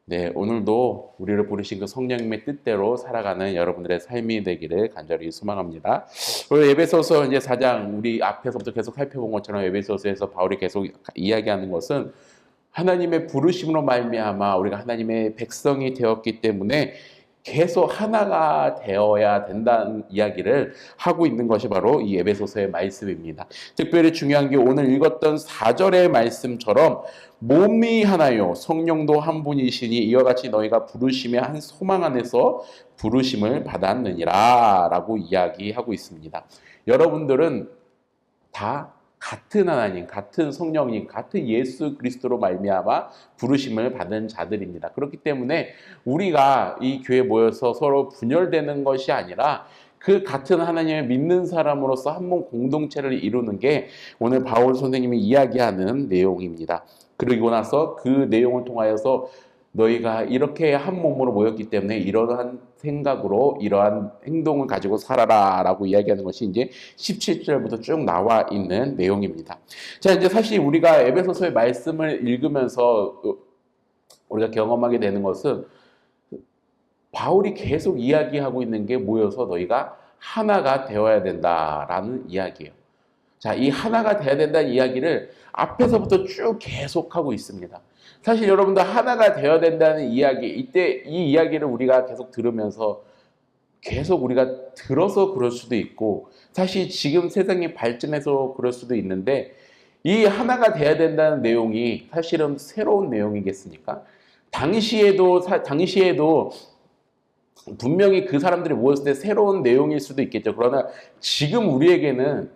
네, 오늘도 우리를 부르신 그 성령님의 뜻대로 살아가는 여러분들의 삶이 되기를 간절히 소망합니다. 오늘 에베소서 이제 4장 우리 앞에서부터 계속 살펴본 것처럼 에베소서에서 바울이 계속 이야기하는 것은 하나님의 부르심으로 말미암아 우리가 하나님의 백성이 되었기 때문에 계속 하나가 되어야 된다는 이야기를 하고 있는 것이 바로 이 에베소서의 말씀입니다. 특별히 중요한 게 오늘 읽었던 4절의 말씀처럼 몸이 하나요 성령도 한 분이시니 이와 같이 너희가 부르심의 한 소망 안에서 부르심을 받았느니라 라고 이야기하고 있습니다. 여러분들은 다 같은 하나님, 같은 성령님, 같은 예수 그리스도로 말미암아 부르심을 받은 자들입니다. 그렇기 때문에 우리가 이 교회에 모여서 서로 분열되는 것이 아니라 그 같은 하나님을 믿는 사람으로서 한 몸 공동체를 이루는 게 오늘 바울 선생님이 이야기하는 내용입니다. 그러고 나서 그 내용을 통하여서 너희가 이렇게 한 몸으로 모였기 때문에 이러한 생각으로 이러한 행동을 가지고 살아라 라고 이야기하는 것이 이제 17절부터 쭉 나와 있는 내용입니다. 자, 이제 사실 우리가 에베소서의 말씀을 읽으면서 우리가 경험하게 되는 것은 바울이 계속 이야기하고 있는 게 모여서 너희가 하나가 되어야 된다라는 이야기예요. 자, 이 하나가 돼야 된다는 이야기를 앞에서부터 쭉 계속하고 있습니다. 사실 여러분들 하나가 되어야 된다는 이야기, 이때 이 이야기를 우리가 계속 들으면서 계속 우리가 들어서 그럴 수도 있고 사실 지금 세상이 발전해서 그럴 수도 있는데 이 하나가 돼야 된다는 내용이 사실은 새로운 내용이겠습니까? 당시에도 분명히 그 사람들이 모였을 때 새로운 내용일 수도 있겠죠. 그러나 지금 우리에게는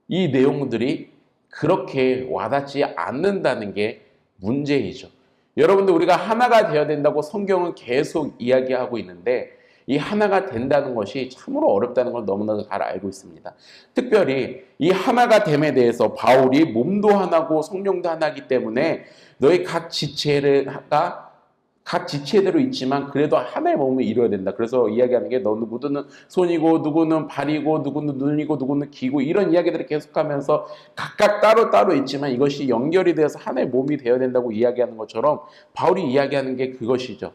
이 내용들이 그렇게 와닿지 않는다는 게 문제이죠. 여러분들 우리가 하나가 되어야 된다고 성경은 계속 이야기하고 있는데 이 하나가 된다는 것이 참으로 어렵다는 걸 너무나도 잘 알고 있습니다. 특별히 이 하나가 됨에 대해서 바울이 몸도 하나고 성령도 하나이기 때문에 너희 각 지체대로 있지만 그래도 하나의 몸을 이루어야 된다. 그래서 이야기하는 게 누구는 손이고 누구는 발이고 누구는 눈이고 누구는 귀고 이런 이야기들을 계속하면서 각각 따로따로 있지만 이것이 연결이 되어서 하나의 몸이 되어야 된다고 이야기하는 것처럼 바울이 이야기하는 게 그것이죠.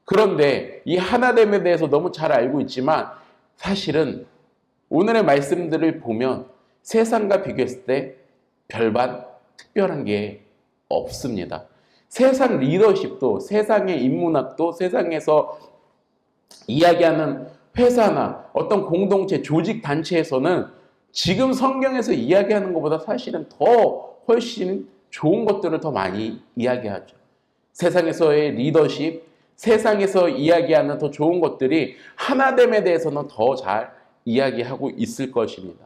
그런데 이 하나됨에 대해서 너무 잘 알고 있지만 사실은 오늘의 말씀들을 보면 세상과 비교했을 때 별반 특별한 게 없습니다. 세상 리더십도 세상의 인문학도 세상에서 이야기하는 회사나 어떤 공동체, 조직 단체에서는 지금 성경에서 이야기하는 것보다 사실은 더 훨씬 좋은 것들을 더 많이 이야기하죠. 세상에서의 리더십, 세상에서 이야기하는 더 좋은 것들이 하나됨에 대해서는 더 잘 이야기하고 있을 것입니다.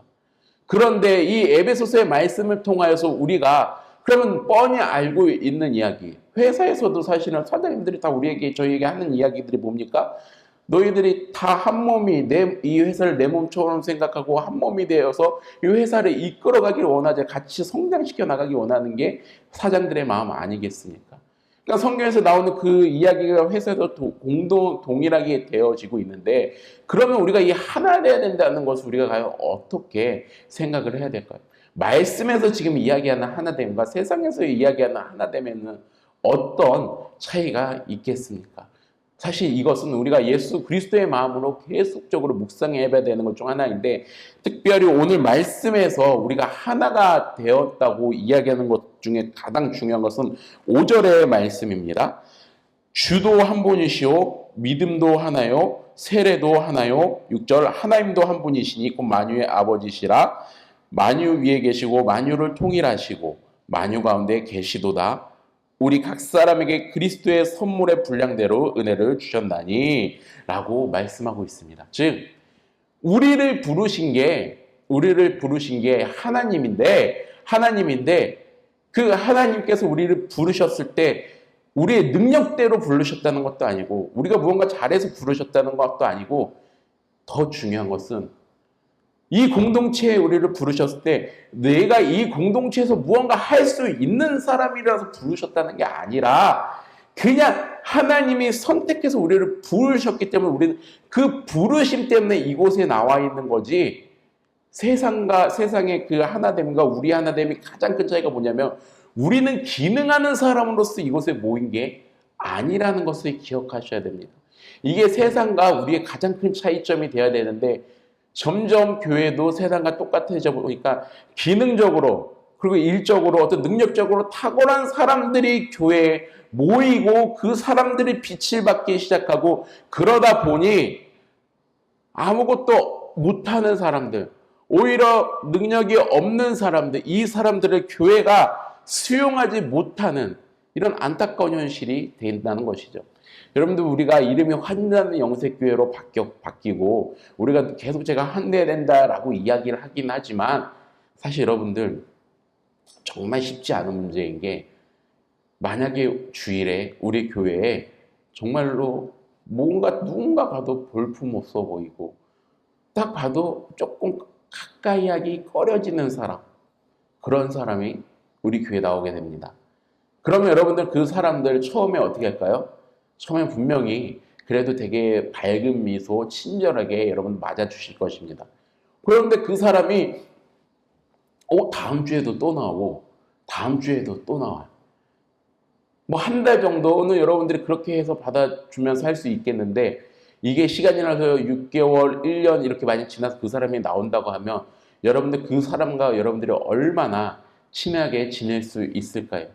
그런데 이 에베소서의 말씀을 통하여서 우리가 그러면 뻔히 알고 있는 이야기, 회사에서도 사실은 사장님들이 다 저희에게 하는 이야기들이 뭡니까? 너희들이 다 한 몸이 이 회사를 내 몸처럼 생각하고 한 몸이 되어서 이 회사를 이끌어가길 원하지 같이 성장시켜 나가기 원하는 게 사장들의 마음 아니겠습니까? 그러니까 성경에서 나오는 그 이야기가 회사에서 동일하게 되어지고 있는데 그러면 우리가 이 하나 돼야 된다는 것을 우리가 과연 어떻게 생각을 해야 될까요? 말씀에서 지금 이야기하는 하나됨과 세상에서 이야기하는 하나됨에는 어떤 차이가 있겠습니까? 사실 이것은 우리가 예수 그리스도의 마음으로 계속적으로 묵상해 봐야 되는 것 중 하나인데 특별히 오늘 말씀에서 우리가 하나가 되었다고 이야기하는 것 중에 가장 중요한 것은 5절의 말씀입니다. 주도 한 분이시오 믿음도 하나요 세례도 하나요 6절 하나님도 한 분이시니 곧 만유의 아버지시라 만유 위에 계시고 만유를 통일하시고 만유 가운데 계시도다 우리 각 사람에게 그리스도의 선물의 분량대로 은혜를 주셨나니 라고 말씀하고 있습니다. 즉 우리를 부르신 게 하나님인데 그 하나님께서 우리를 부르셨을 때 우리의 능력대로 부르셨다는 것도 아니고 우리가 무언가 잘해서 부르셨다는 것도 아니고 더 중요한 것은 이 공동체에 우리를 부르셨을 때 내가 이 공동체에서 무언가 할 수 있는 사람이라서 부르셨다는 게 아니라 그냥 하나님이 선택해서 우리를 부르셨기 때문에 우리는 그 부르심 때문에 이곳에 나와 있는 거지 세상의 그 하나됨과 우리 하나됨이 가장 큰 차이가 뭐냐면 우리는 기능하는 사람으로서 이곳에 모인 게 아니라는 것을 기억하셔야 됩니다. 이게 세상과 우리의 가장 큰 차이점이 되어야 되는데 점점 교회도 세상과 똑같아져 보니까 기능적으로 그리고 일적으로 어떤 능력적으로 탁월한 사람들이 교회에 모이고 그 사람들이 빛을 받기 시작하고 그러다 보니 아무것도 못하는 사람들, 오히려 능력이 없는 사람들, 이 사람들을 교회가 수용하지 못하는 이런 안타까운 현실이 된다는 것이죠. 여러분들 우리가 이름이 환자는 영색교회로 바뀌고 우리가 계속 제가 환대된다라고 이야기를 하긴 하지만 사실 여러분들 정말 쉽지 않은 문제인 게 만약에 주일에 우리 교회에 정말로 뭔가 누군가 봐도 볼품없어 보이고 딱 봐도 조금 가까이 하기 꺼려지는 사람, 그런 사람이 우리 교회에 나오게 됩니다. 그러면 여러분들 그 사람들 처음에 어떻게 할까요? 처음에 분명히 그래도 되게 밝은 미소, 친절하게 여러분 맞아주실 것입니다. 그런데 그 사람이 다음 주에도 또 나오고 다음 주에도 또 나와요. 뭐 한 달 정도는 여러분들이 그렇게 해서 받아주면서 할 수 있겠는데 이게 시간이 나서 6개월, 1년 이렇게 많이 지나서 그 사람이 나온다고 하면 여러분들 그 사람과 여러분들이 얼마나 친하게 지낼 수 있을까요?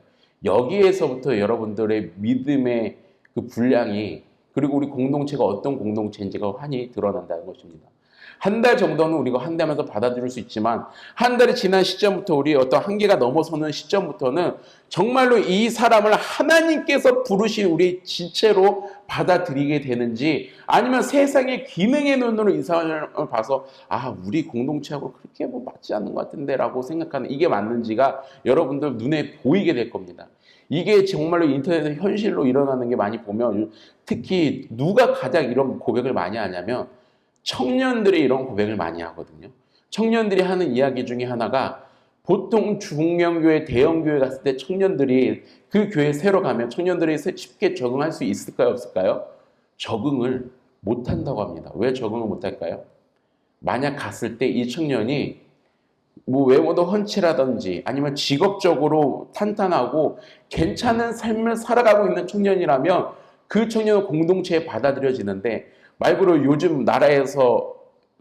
여기에서부터 여러분들의 믿음의 그 분량이 그리고 우리 공동체가 어떤 공동체인지가 환히 드러난다는 것입니다. 한 달 정도는 우리가 환대하면서 받아들일 수 있지만 한 달이 지난 시점부터 우리 어떤 한계가 넘어서는 시점부터는 정말로 이 사람을 하나님께서 부르신 우리 지체로 받아들이게 되는지 아니면 세상의 기능의 눈으로 이 사람을 봐서 우리 공동체하고 그렇게 뭐 맞지 않는 것 같은데 라고 생각하는 이게 맞는지가 여러분들 눈에 보이게 될 겁니다. 이게 정말로 인터넷에 현실로 일어나는 게 많이 보면 특히 누가 가장 이런 고백을 많이 하냐면 청년들이 이런 고백을 많이 하거든요. 청년들이 하는 이야기 중에 하나가 보통 중형교회, 대형교회 갔을 때 청년들이 그 교회 새로 가면 청년들이 쉽게 적응할 수 있을까요? 없을까요? 적응을 못한다고 합니다. 왜 적응을 못할까요? 만약 갔을 때 이 청년이 뭐 외모도 훤칠하든지 아니면 직업적으로 탄탄하고 괜찮은 삶을 살아가고 있는 청년이라면 그 청년은 공동체에 받아들여지는데 말 그대로 요즘 나라에서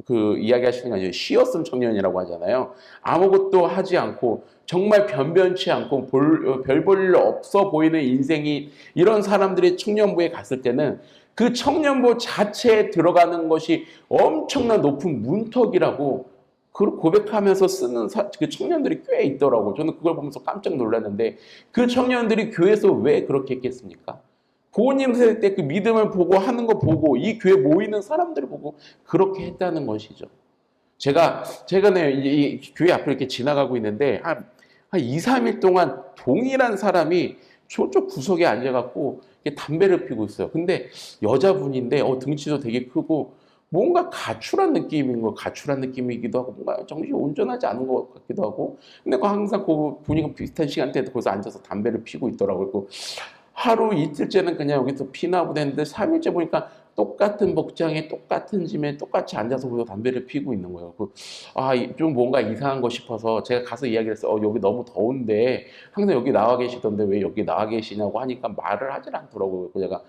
그 이야기하시는 게 아니라 쉬었음 청년이라고 하잖아요. 아무것도 하지 않고 정말 변변치 않고 별 볼 일 없어 보이는 인생이 이런 사람들이 청년부에 갔을 때는 그 청년부 자체에 들어가는 것이 엄청난 높은 문턱이라고 그걸 고백하면서 쓰는 그 청년들이 꽤 있더라고요. 저는 그걸 보면서 깜짝 놀랐는데 그 청년들이 교회에서 왜 그렇게 했겠습니까? 부모님 세대 때 그 믿음을 보고 하는 거 보고 이 교회 모이는 사람들을 보고 그렇게 했다는 것이죠. 제가 최근에 이 교회 앞을 이렇게 지나가고 있는데 한 2, 3일 동안 동일한 사람이 저쪽 구석에 앉아갖고 담배를 피고 있어요. 근데 여자분인데 등치도 되게 크고 뭔가 가출한 느낌인 거, 가출한 느낌이기도 하고 뭔가 정신이 온전하지 않은 것 같기도 하고 근데 항상 그 분위기가 비슷한 시간대에 거기서 앉아서 담배를 피고 있더라고요. 하루 이틀째는 그냥 여기서 피나고 됐는데 3일째 보니까 똑같은 복장에 똑같은 짐에 똑같이 앉아서 거기서 담배를 피고 있는 거예요. 좀 뭔가 이상한 거 싶어서 제가 가서 이야기를 했어요. 여기 너무 더운데 항상 여기 나와 계시던데 왜 여기 나와 계시냐고 하니까 말을 하질 않더라고요. 제가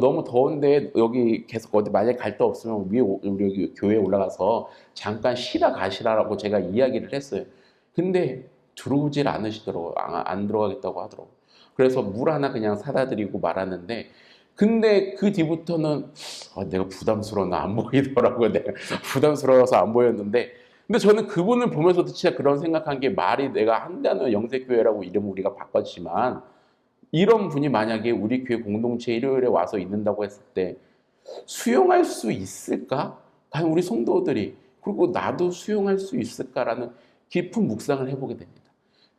너무 더운데 여기 계속 어디 만약에 갈 데 없으면 위에 우리 여기 교회에 올라가서 잠깐 쉬다 가시라고 제가 이야기를 했어요. 근데 들어오질 않으시더라고요. 안 들어가겠다고 하더라고요. 그래서 물 하나 그냥 사다 드리고 말았는데 근데 그 뒤부터는 내가 부담스러워서 안 보이더라고요. 내가 부담스러워서 안 보였는데 근데 저는 그분을 보면서도 진짜 그런 생각한 게 말이 내가 한다는 영색교회라고 이름을 우리가 바꿨지만 이런 분이 만약에 우리 교회 공동체 일요일에 와서 있는다고 했을 때 수용할 수 있을까? 과연 우리 성도들이 그리고 나도 수용할 수 있을까라는 깊은 묵상을 해보게 됩니다.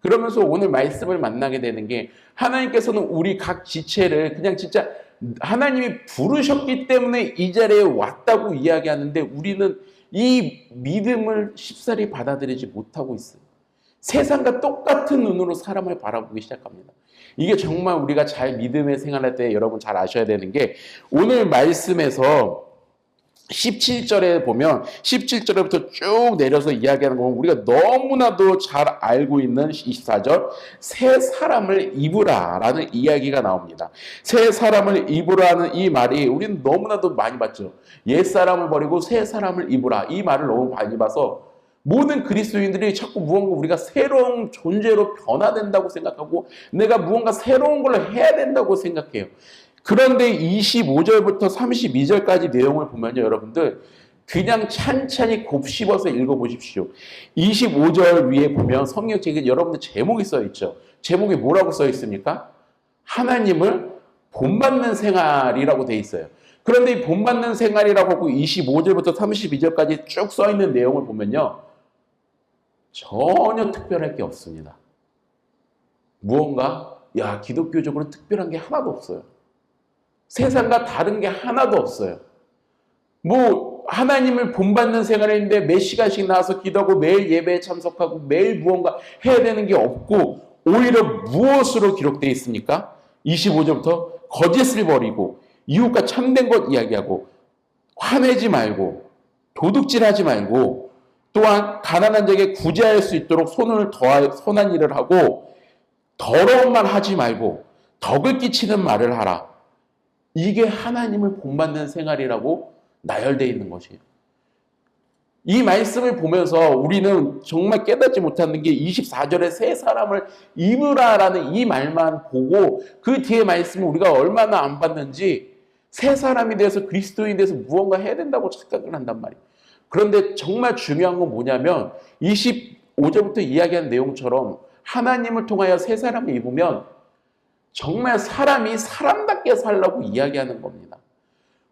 그러면서 오늘 말씀을 만나게 되는 게 하나님께서는 우리 각 지체를 그냥 진짜 하나님이 부르셨기 때문에 이 자리에 왔다고 이야기하는데 우리는 이 믿음을 쉽사리 받아들이지 못하고 있어요. 세상과 똑같은 눈으로 사람을 바라보기 시작합니다. 이게 정말 우리가 잘 믿음의 생활할 때 여러분 잘 아셔야 되는 게 오늘 말씀에서 17절에 보면 17절부터 쭉 내려서 이야기하는 건 우리가 너무나도 잘 알고 있는 24절 새 사람을 입으라라는 이야기가 나옵니다. 새 사람을 입으라는 이 말이 우리는 너무나도 많이 봤죠. 옛 사람을 버리고 새 사람을 입으라 이 말을 너무 많이 봐서 모든 그리스도인들이 자꾸 무언가 우리가 새로운 존재로 변화된다고 생각하고 내가 무언가 새로운 걸 해야 된다고 생각해요. 그런데 25절부터 32절까지 내용을 보면요, 여러분들 그냥 찬찬히 곱씹어서 읽어보십시오. 25절 위에 보면 성경책에 여러분들 제목이 써 있죠. 제목이 뭐라고 써 있습니까? 하나님을 본받는 생활이라고 돼 있어요. 그런데 이 본받는 생활이라고 하고 25절부터 32절까지 쭉 써 있는 내용을 보면요, 전혀 특별할 게 없습니다. 무언가 기독교적으로 특별한 게 하나도 없어요. 세상과 다른 게 하나도 없어요. 뭐 하나님을 본받는 생활인데 몇 시간씩 나와서 기도하고 매일 예배에 참석하고 매일 무언가 해야 되는 게 없고 오히려 무엇으로 기록되어 있습니까? 25절부터 거짓을 버리고 이웃과 참된 것 이야기하고 화내지 말고 도둑질하지 말고 또한 가난한 자에게 구제할 수 있도록 손을 더할 선한 일을 하고 더러운 말 하지 말고 덕을 끼치는 말을 하라. 이게 하나님을 본받는 생활이라고 나열되어 있는 것이에요. 이 말씀을 보면서 우리는 정말 깨닫지 못하는 게 24절에 새 사람을 입으라라는 이 말만 보고 그 뒤에 말씀을 우리가 얼마나 안 봤는지 새 사람이 돼서 그리스도인이 돼서 무언가 해야 된다고 착각을 한단 말이에요. 그런데 정말 중요한 건 뭐냐면 25절부터 이야기한 내용처럼 하나님을 통하여 새 사람을 입으면 정말 사람이 사람답게 살라고 이야기하는 겁니다.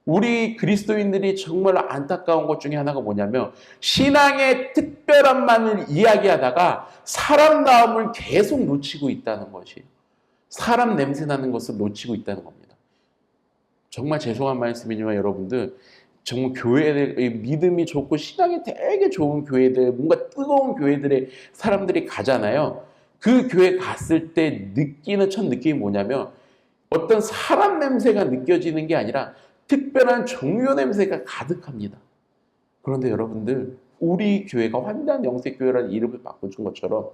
우리 그리스도인들이 정말 안타까운 것 중에 하나가 뭐냐면 신앙의 특별함만을 이야기하다가 사람다움을 계속 놓치고 있다는 것이에요. 사람 냄새 나는 것을 놓치고 있다는 겁니다. 정말 죄송한 말씀이지만 여러분들 정말 교회의 믿음이 좋고 신앙이 되게 좋은 교회들, 뭔가 뜨거운 교회들에 사람들이 가잖아요. 그 교회 갔을 때 느끼는 첫 느낌이 뭐냐면 어떤 사람 냄새가 느껴지는 게 아니라 특별한 종교 냄새가 가득합니다. 그런데 여러분들 우리 교회가 환단 영색교회라는 이름을 바꿔준 것처럼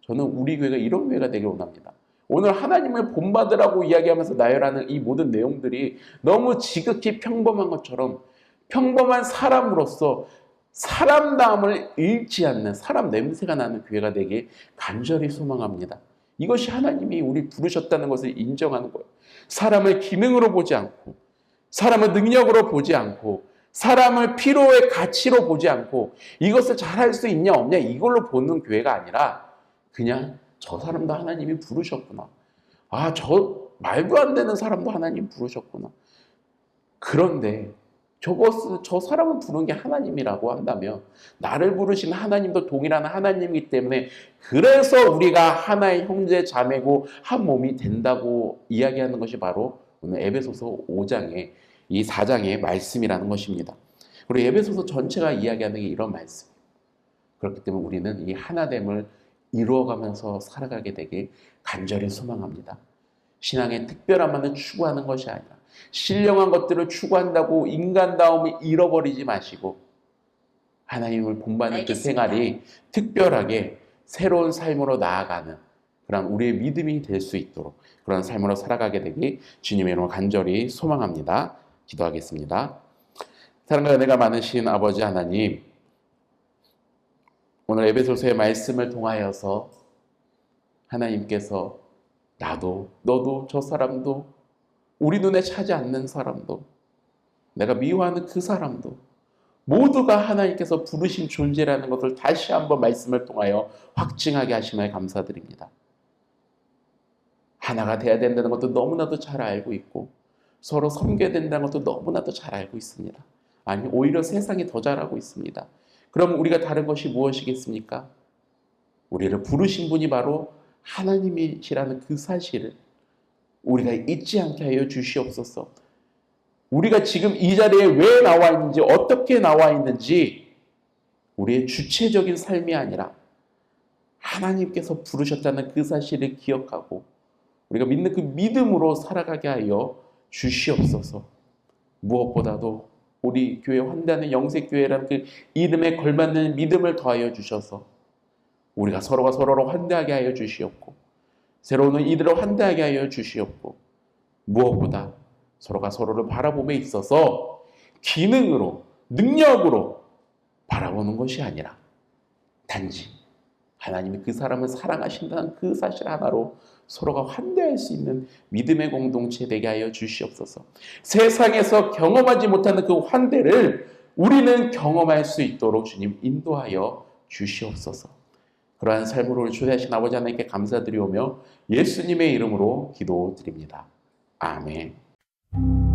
저는 우리 교회가 이런 교회가 되길 원합니다. 오늘 하나님을 본받으라고 이야기하면서 나열하는 이 모든 내용들이 너무 지극히 평범한 것처럼 평범한 사람으로서 사람다움을 잃지 않는 사람 냄새가 나는 교회가 되길 간절히 소망합니다. 이것이 하나님이 우리 부르셨다는 것을 인정하는 거예요. 사람을 기능으로 보지 않고 사람을 능력으로 보지 않고 사람을 필요의 가치로 보지 않고 이것을 잘할 수 있냐 없냐 이걸로 보는 교회가 아니라 그냥 저 사람도 하나님이 부르셨구나. 저 말도 안 되는 사람도 하나님 부르셨구나. 그런데 저 사람을 부른 게 하나님이라고 한다면 나를 부르신 하나님도 동일한 하나님이기 때문에 그래서 우리가 하나의 형제 자매고 한 몸이 된다고 이야기하는 것이 바로 오늘 에베소서 5장의 이 4장의 말씀이라는 것입니다. 그리고 에베소서 전체가 이야기하는 게 이런 말씀이에요. 그렇기 때문에 우리는 이 하나됨을 이루어가면서 살아가게 되길 간절히 소망합니다. 신앙의 특별함만을 추구하는 것이 아니라 신령한 것들을 추구한다고 인간다움을 잃어버리지 마시고 하나님을 본받는 그 생활이 특별하게 새로운 삶으로 나아가는 그런 우리의 믿음이 될 수 있도록 그런 삶으로 살아가게 되기 주님의 이름으로 간절히 소망합니다. 기도하겠습니다. 사랑과 은혜가 많으신 아버지 하나님, 오늘 에베소서의 말씀을 통하여서 하나님께서 나도 너도 저 사람도 우리 눈에 차지 않는 사람도 내가 미워하는 그 사람도 모두가 하나님께서 부르신 존재라는 것을 다시 한번 말씀을 통하여 확증하게 하심에 감사드립니다. 하나가 돼야 된다는 것도 너무나도 잘 알고 있고 서로 섬겨야 된다는 것도 너무나도 잘 알고 있습니다. 아니 오히려 세상이 더 잘 알고 있습니다. 그럼 우리가 다른 것이 무엇이겠습니까? 우리를 부르신 분이 바로 하나님이시라는 그 사실을 우리가 잊지 않게 하여 주시옵소서. 우리가 지금 이 자리에 왜 나와 있는지 어떻게 나와 있는지 우리의 주체적인 삶이 아니라 하나님께서 부르셨다는 그 사실을 기억하고 우리가 믿는 그 믿음으로 살아가게 하여 주시옵소서. 무엇보다도 우리 교회 환대하는 영색교회라는 그 이름에 걸맞는 믿음을 더하여 주셔서 우리가 서로가 서로를 환대하게 하여 주시옵고 새로운 이들을 환대하게 하여 주시옵고 무엇보다 서로가 서로를 바라봄에 있어서 기능으로 능력으로 바라보는 것이 아니라 단지 하나님이 그 사람을 사랑하신다는 그 사실 하나로 서로가 환대할 수 있는 믿음의 공동체 되게 하여 주시옵소서. 세상에서 경험하지 못하는 그 환대를 우리는 경험할 수 있도록 주님 인도하여 주시옵소서. 그러한 삶으로 초대하신 아버지 하나님께 감사드리오며 예수님의 이름으로 기도드립니다. 아멘.